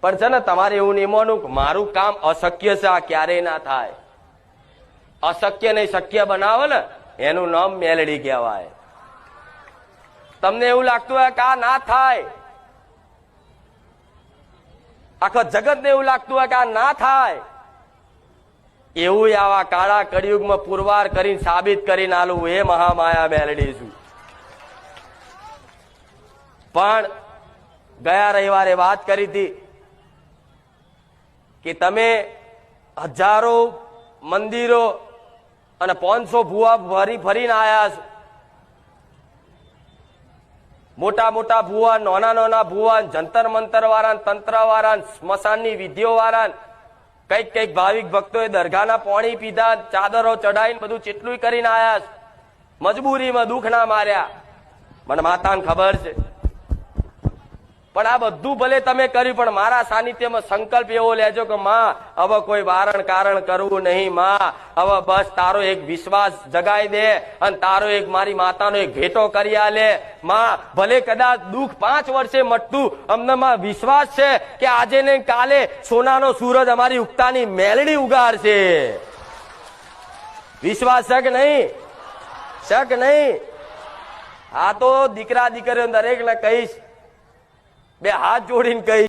પણ છે ને તમારે એવું નિયમોનું મારું કામ અશક્ય છે, આ ક્યારેય ના થાય. અશક્ય ને શક્ય બનાવો ને એનું નામ મેલડી કહેવાય. તમને એવું લાગતું હોય કે આ ના થાય, આખો જગત ને એવું લાગતું હોય કે આ ના થાય, એવું આવા કાળા કળિયુગમાં પુરવાર કરીને સાબિત કરીને આલું એ મહામાયા મેલડી છું. પણ ગયા રવિવારે વાત કરી હતી કે તમે હજારો મંદિરો અને 500 ભુવા ફરીને આયા છો. મોટા મોટા ભુવા, નાના નાના ભુવા, જંતર મંતર વાળા, તંત્ર વાળા, સ્મશાનની વિધિઓ વાળા, કઈક કઈક ભાવિક ભક્તોએ દરગાહના પાણી પીધા, ચાદરો ચડાવીને બધું ચેટલું કરીને આયા છે. મજબૂરીમાં દુઃખ ના માર્યા, મને માતાને ખબર છે. પણ આ બધું ભલે તમે કર્યું, પણ મારા સાનિધ્યમાં સંકલ્પ એવો લેજો કે માં હવે કોઈ વારણ કારણ કરવું નહીં. માં હવે બસ તારો એક વિશ્વાસ જગાઈ દે અને તારો એક મારી માતાનો એક ભેટો કરી આલે. માં ભલે કદાચ દુઃખ 5 વર્ષે મટતું, અમને માં વિશ્વાસ છે કે આજે ને કાલે સોનાનો સૂરજ અમારી ઉગતાની મેલડી ઉગાડશે. વિશ્વાસ છે કે નહીં? છે કે નહીં? આ તો દીકરા દીકરીઓ દરેકને કહીશ, બે હાથ જોડીને કહીશ.